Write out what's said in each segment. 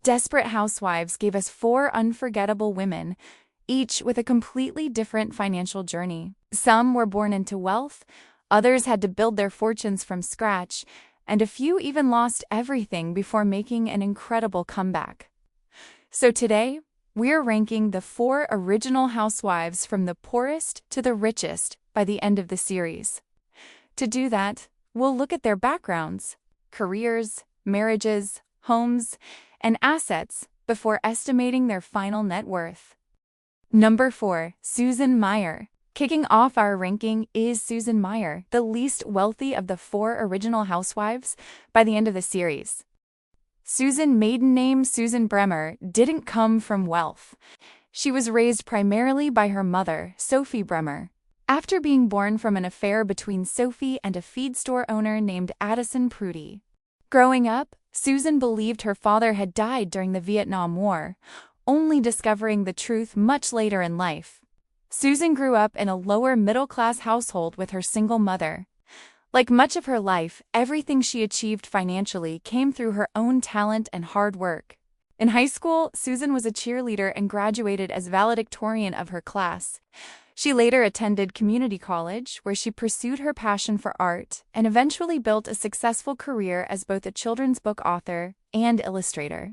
Desperate Housewives gave us four unforgettable women, each with a completely different financial journey. Some were born into wealth, others had to build their fortunes from scratch, and a few even lost everything before making an incredible comeback. So today, we're ranking the four original housewives from the poorest to the richest by the end of the series. To do that, we'll look at their backgrounds, careers, marriages, homes, and assets before estimating their final net worth. Number 4. Susan Meyer. Kicking off our ranking is Susan Meyer, the least wealthy of the four original housewives by the end of the series. Susan, maiden name Susan Bremer, didn't come from wealth. She was raised primarily by her mother, Sophie Bremer. After being born from an affair between Sophie and a feed store owner named Addison Prudy. Growing up, Susan believed her father had died during the Vietnam War, only discovering the truth much later in life. Susan grew up in a lower middle-class household with her single mother. Like much of her life, everything she achieved financially came through her own talent and hard work. In high school, Susan was a cheerleader and graduated as valedictorian of her class. She later attended community college, where she pursued her passion for art and eventually built a successful career as both a children's book author and illustrator.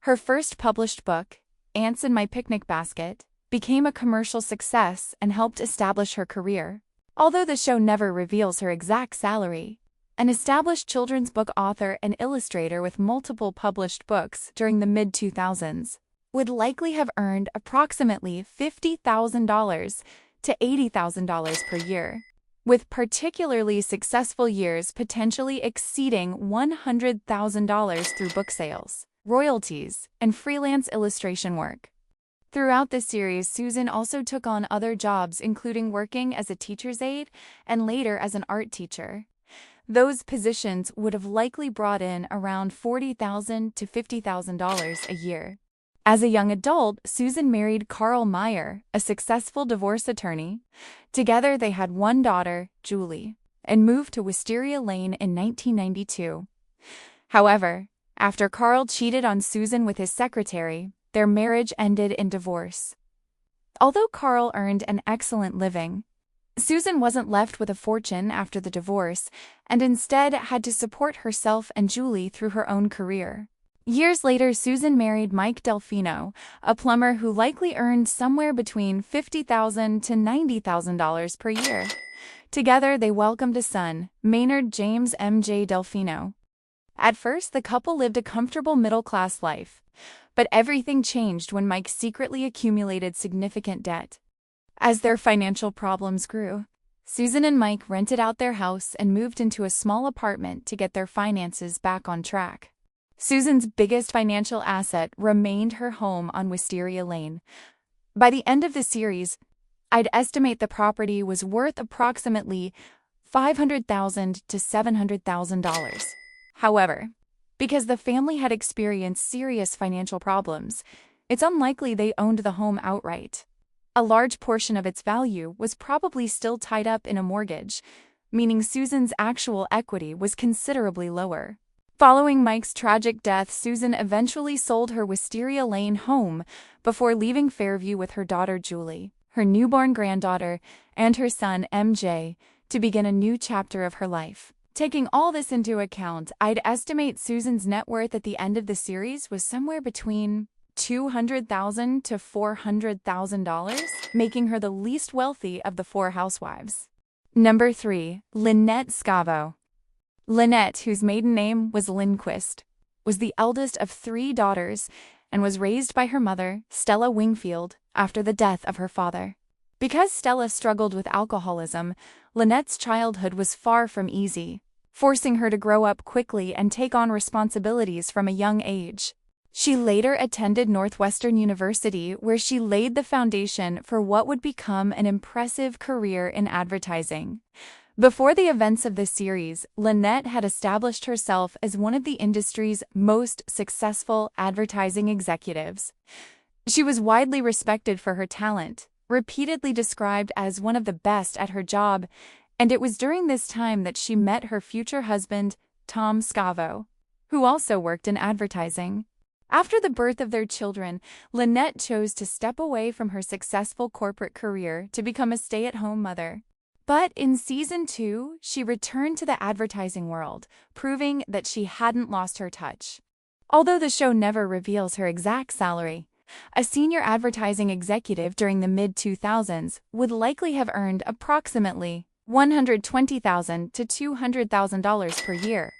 Her first published book, Ants in My Picnic Basket, became a commercial success and helped establish her career. Although the show never reveals her exact salary, an established children's book author and illustrator with multiple published books during the mid-2000s would likely have earned approximately $50,000 to $80,000 per year, with particularly successful years potentially exceeding $100,000 through book sales, royalties, and freelance illustration work. Throughout the series, Susan also took on other jobs, including working as a teacher's aide and later as an art teacher. Those positions would have likely brought in around $40,000 to $50,000 a year. As a young adult, Susan married Carl Meyer, a successful divorce attorney. Together, they had one daughter, Julie, and moved to Wisteria Lane in 1992. However, after Carl cheated on Susan with his secretary, their marriage ended in divorce. Although Carl earned an excellent living, Susan wasn't left with a fortune after the divorce and instead had to support herself and Julie through her own career. Years later, Susan married Mike Delfino, a plumber who likely earned somewhere between $50,000 to $90,000 per year. Together, they welcomed a son, Maynard James M.J. Delfino. At first, the couple lived a comfortable middle-class life, but everything changed when Mike secretly accumulated significant debt. As their financial problems grew, Susan and Mike rented out their house and moved into a small apartment to get their finances back on track. Susan's biggest financial asset remained her home on Wisteria Lane. By the end of the series, I'd estimate the property was worth approximately $500,000 to $700,000. However, because the family had experienced serious financial problems, it's unlikely they owned the home outright. A large portion of its value was probably still tied up in a mortgage, meaning Susan's actual equity was considerably lower. Following Mike's tragic death, Susan eventually sold her Wisteria Lane home before leaving Fairview with her daughter Julie, her newborn granddaughter, and her son MJ to begin a new chapter of her life. Taking all this into account, I'd estimate Susan's net worth at the end of the series was somewhere between $200,000 to $400,000, making her the least wealthy of the four housewives. Number 3. Lynette Scavo. Lynette, whose maiden name was Lindquist, was the eldest of 3 daughters and was raised by her mother, Stella Wingfield, after the death of her father. Because Stella struggled with alcoholism, Lynette's childhood was far from easy, forcing her to grow up quickly and take on responsibilities from a young age. She later attended Northwestern University, where she laid the foundation for what would become an impressive career in advertising. Before the events of this series, Lynette had established herself as one of the industry's most successful advertising executives. She was widely respected for her talent, repeatedly described as one of the best at her job, and it was during this time that she met her future husband, Tom Scavo, who also worked in advertising. After the birth of their children, Lynette chose to step away from her successful corporate career to become a stay-at-home mother. But in season 2, she returned to the advertising world, proving that she hadn't lost her touch. Although the show never reveals her exact salary, a senior advertising executive during the mid-2000s would likely have earned approximately $120,000 to $200,000 per year,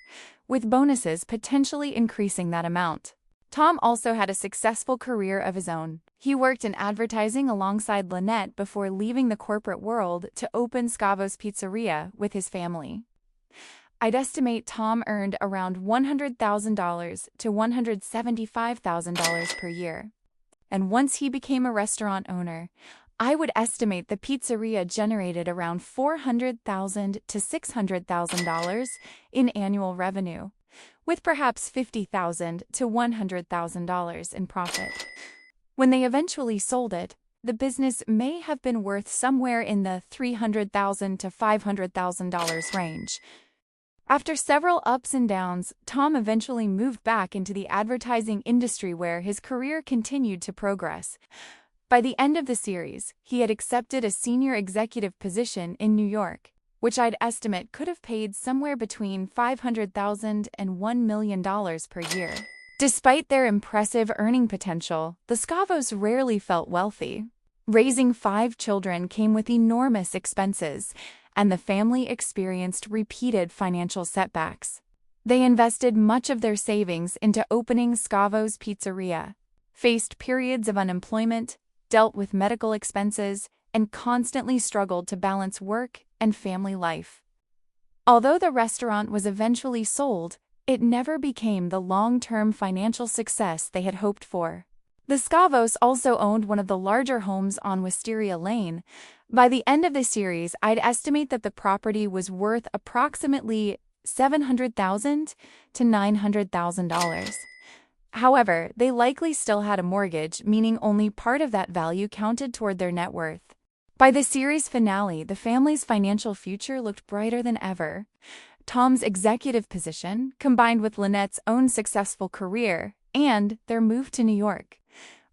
with bonuses potentially increasing that amount. Tom also had a successful career of his own. He worked in advertising alongside Lynette before leaving the corporate world to open Scavo's Pizzeria with his family. I'd estimate Tom earned around $100,000 to $175,000 per year. And once he became a restaurant owner, I would estimate the pizzeria generated around $400,000 to $600,000 in annual revenue, with perhaps $50,000 to $100,000 in profit. When they eventually sold it, the business may have been worth somewhere in the $300,000 to $500,000 range. After several ups and downs, Tom eventually moved back into the advertising industry where his career continued to progress. By the end of the series, he had accepted a senior executive position in New York, which I'd estimate could have paid somewhere between $500,000 and $1 million per year. Despite their impressive earning potential, the Scavos rarely felt wealthy. Raising 5 children came with enormous expenses, and the family experienced repeated financial setbacks. They invested much of their savings into opening Scavo's Pizzeria, faced periods of unemployment, dealt with medical expenses, and constantly struggled to balance work and family life. Although the restaurant was eventually sold, it never became the long-term financial success they had hoped for. The Scavos also owned one of the larger homes on Wisteria Lane. By the end of the series, I'd estimate that the property was worth approximately $700,000 to $900,000. However, they likely still had a mortgage, meaning only part of that value counted toward their net worth. By the series finale, the family's financial future looked brighter than ever. Tom's executive position, combined with Lynette's own successful career and their move to New York,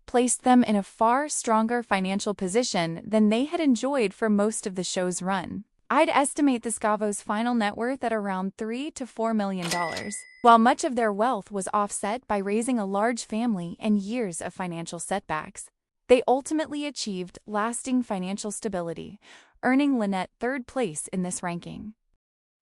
placed them in a far stronger financial position than they had enjoyed for most of the show's run. I'd estimate the Scavos' final net worth at around $3 to $4 million. While much of their wealth was offset by raising a large family and years of financial setbacks, they ultimately achieved lasting financial stability, earning Lynette 3rd place in this ranking.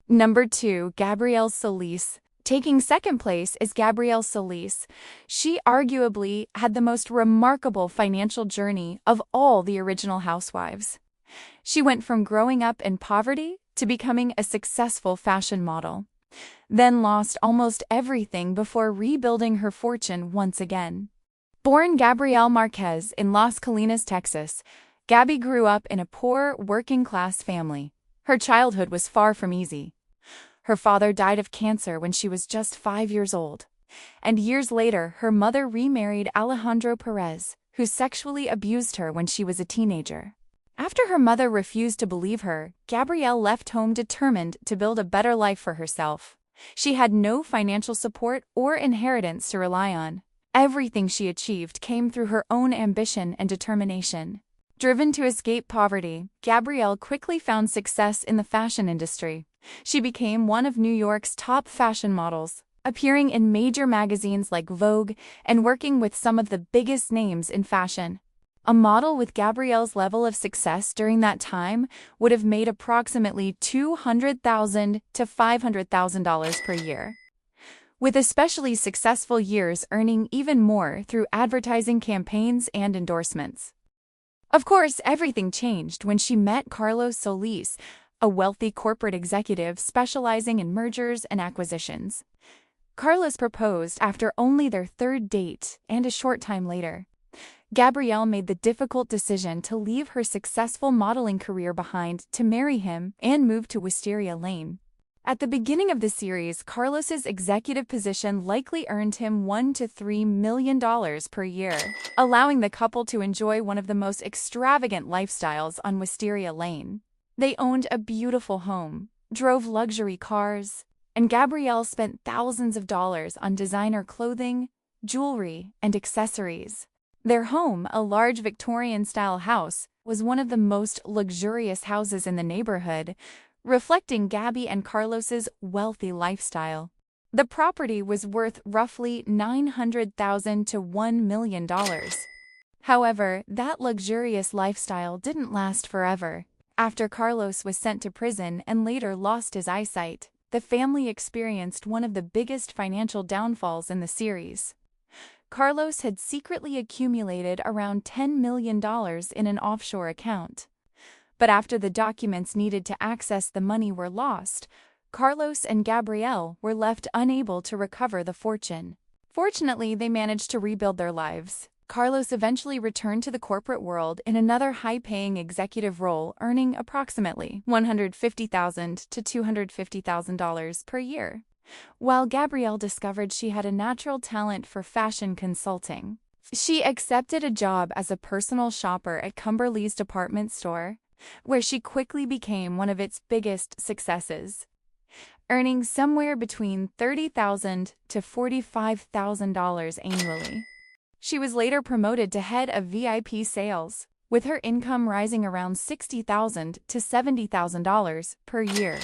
Number 2, Gabrielle Solis. Taking 2nd place is Gabrielle Solis. She arguably had the most remarkable financial journey of all the original Housewives. She went from growing up in poverty to becoming a successful fashion model, then lost almost everything before rebuilding her fortune once again. Born Gabrielle Marquez in Las Colinas, Texas, Gabby grew up in a poor, working-class family. Her childhood was far from easy. Her father died of cancer when she was just 5 years old, and years later her mother remarried Alejandro Perez, who sexually abused her when she was a teenager. After her mother refused to believe her, Gabrielle left home determined to build a better life for herself. She had no financial support or inheritance to rely on. Everything she achieved came through her own ambition and determination. Driven to escape poverty, Gabrielle quickly found success in the fashion industry. She became one of New York's top fashion models, appearing in major magazines like Vogue and working with some of the biggest names in fashion. A model with Gabrielle's level of success during that time would have made approximately $200,000 to $500,000 per year, with especially successful years earning even more through advertising campaigns and endorsements. Of course, everything changed when she met Carlos Solis, a wealthy corporate executive specializing in mergers and acquisitions. Carlos proposed after only their 3rd date, and a short time later, Gabrielle made the difficult decision to leave her successful modeling career behind to marry him and move to Wisteria Lane. At the beginning of the series, Carlos's executive position likely earned him $1 to $3 million per year, allowing the couple to enjoy one of the most extravagant lifestyles on Wisteria Lane. They owned a beautiful home, drove luxury cars, and Gabrielle spent thousands of dollars on designer clothing, jewelry, and accessories. Their home, a large Victorian-style house, was one of the most luxurious houses in the neighborhood, reflecting Gabby and Carlos's wealthy lifestyle. The property was worth roughly $900,000 to $1 million. However, that luxurious lifestyle didn't last forever. After Carlos was sent to prison and later lost his eyesight, the family experienced one of the biggest financial downfalls in the series. Carlos had secretly accumulated around $10 million in an offshore account. But after the documents needed to access the money were lost, Carlos and Gabrielle were left unable to recover the fortune. Fortunately, they managed to rebuild their lives. Carlos eventually returned to the corporate world in another high-paying executive role, earning approximately $150,000 to $250,000 per year, while Gabrielle discovered she had a natural talent for fashion consulting. She accepted a job as a personal shopper at Cumberlee's department store, where she quickly became one of its biggest successes, earning somewhere between $30,000 to $45,000 annually. She was later promoted to head of VIP sales, with her income rising around $60,000 to $70,000 per year.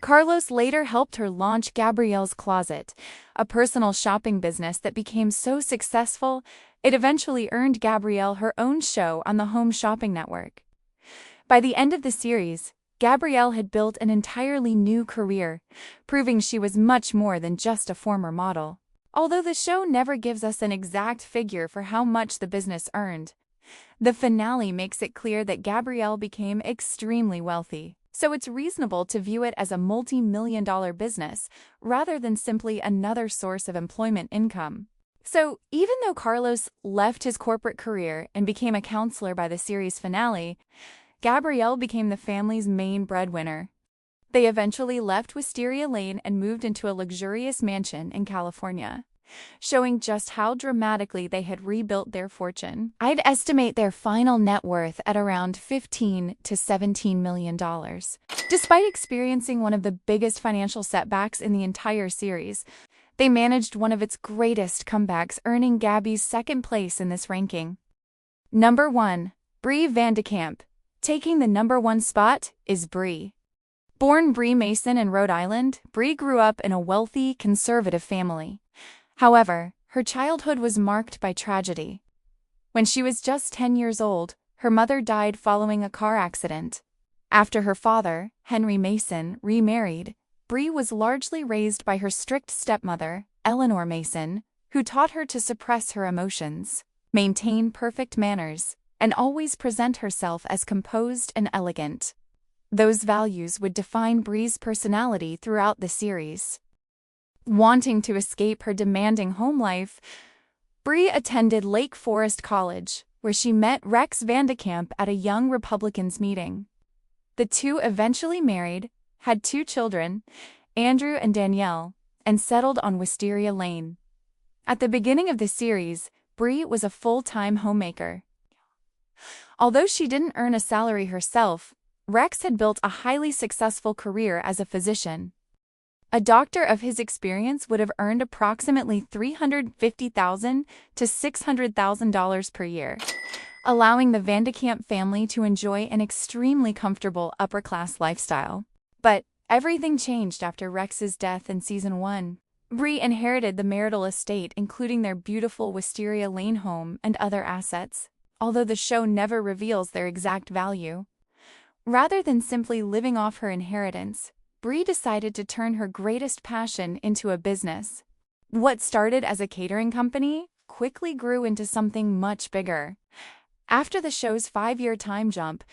Carlos later helped her launch Gabrielle's Closet, a personal shopping business that became so successful it eventually earned Gabrielle her own show on the Home Shopping Network. By the end of the series, Gabrielle had built an entirely new career, proving she was much more than just a former model. Although the show never gives us an exact figure for how much the business earned, the finale makes it clear that Gabrielle became extremely wealthy, so it's reasonable to view it as a multi-million-dollar business rather than simply another source of employment income. So, even though Carlos left his corporate career and became a counselor by the series finale, Gabrielle became the family's main breadwinner. They eventually left Wisteria Lane and moved into a luxurious mansion in California, showing just how dramatically they had rebuilt their fortune. I'd estimate their final net worth at around $15 to $17 million. Despite experiencing one of the biggest financial setbacks in the entire series, they managed one of its greatest comebacks, earning Gabby's second place in this ranking. Number 1. Bree Van de Kamp. Taking the number 1 spot is Bree. Born Bree Mason in Rhode Island, Bree grew up in a wealthy, conservative family. However, her childhood was marked by tragedy. When she was just 10 years old, her mother died following a car accident. After her father, Henry Mason, remarried, Bree was largely raised by her strict stepmother, Eleanor Mason, who taught her to suppress her emotions, maintain perfect manners, and always present herself as composed and elegant. Those values would define Bree's personality throughout the series. Wanting to escape her demanding home life, Bree attended Lake Forest College, where she met Rex Van de Kamp at a Young Republicans meeting. The two eventually married, had 2 children, Andrew and Danielle, and settled on Wisteria Lane. At the beginning of the series, Bree was a full-time homemaker. Although she didn't earn a salary herself, Rex had built a highly successful career as a physician. A doctor of his experience would have earned approximately $350,000 to $600,000 per year, allowing the Van de Kamp family to enjoy an extremely comfortable upper-class lifestyle. But everything changed after Rex's death in Season 1. Bree inherited the marital estate, including their beautiful Wisteria Lane home and other assets, although the show never reveals their exact value. Rather than simply living off her inheritance, Bree decided to turn her greatest passion into a business. What started as a catering company quickly grew into something much bigger. After the show's 5-year time jump,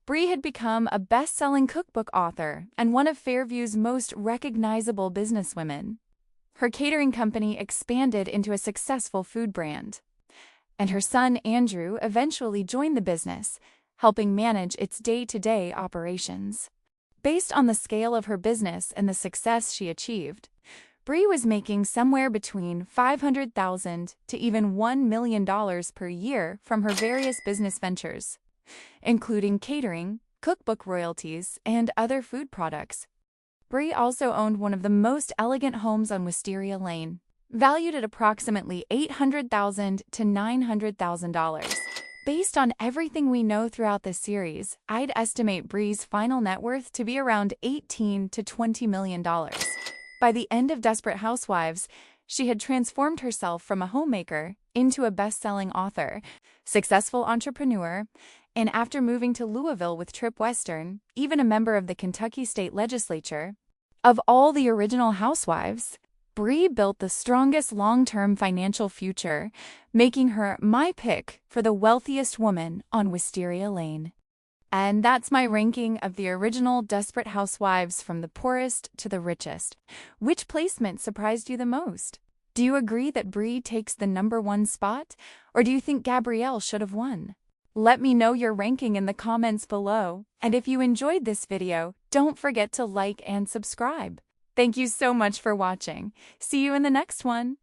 Bree had become a best-selling cookbook author and one of Fairview's most recognizable businesswomen. Her catering company expanded into a successful food brand, and her son Andrew eventually joined the business, helping manage its day-to-day operations. Based on the scale of her business and the success she achieved, Bree was making somewhere between $500,000 to even $1 million per year from her various business ventures, including catering, cookbook royalties, and other food products. Bree also owned one of the most elegant homes on Wisteria Lane. valued at approximately $800,000 to $900,000. Based on everything we know throughout the series, I'd estimate Bree's final net worth to be around $18 to $20 million. By the end of Desperate Housewives, she had transformed herself from a homemaker into a best-selling author, successful entrepreneur, and after moving to Louisville with Trip Western, even a member of the Kentucky State Legislature. Of all the original housewives, Bree built the strongest long-term financial future, making her my pick for the wealthiest woman on Wisteria Lane. And that's my ranking of the original Desperate Housewives from the poorest to the richest. Which placement surprised you the most? Do you agree that Bree takes the #1 spot, or do you think Gabrielle should have won? Let me know your ranking in the comments below, and if you enjoyed this video, don't forget to like and subscribe. Thank you so much for watching. See you in the next one.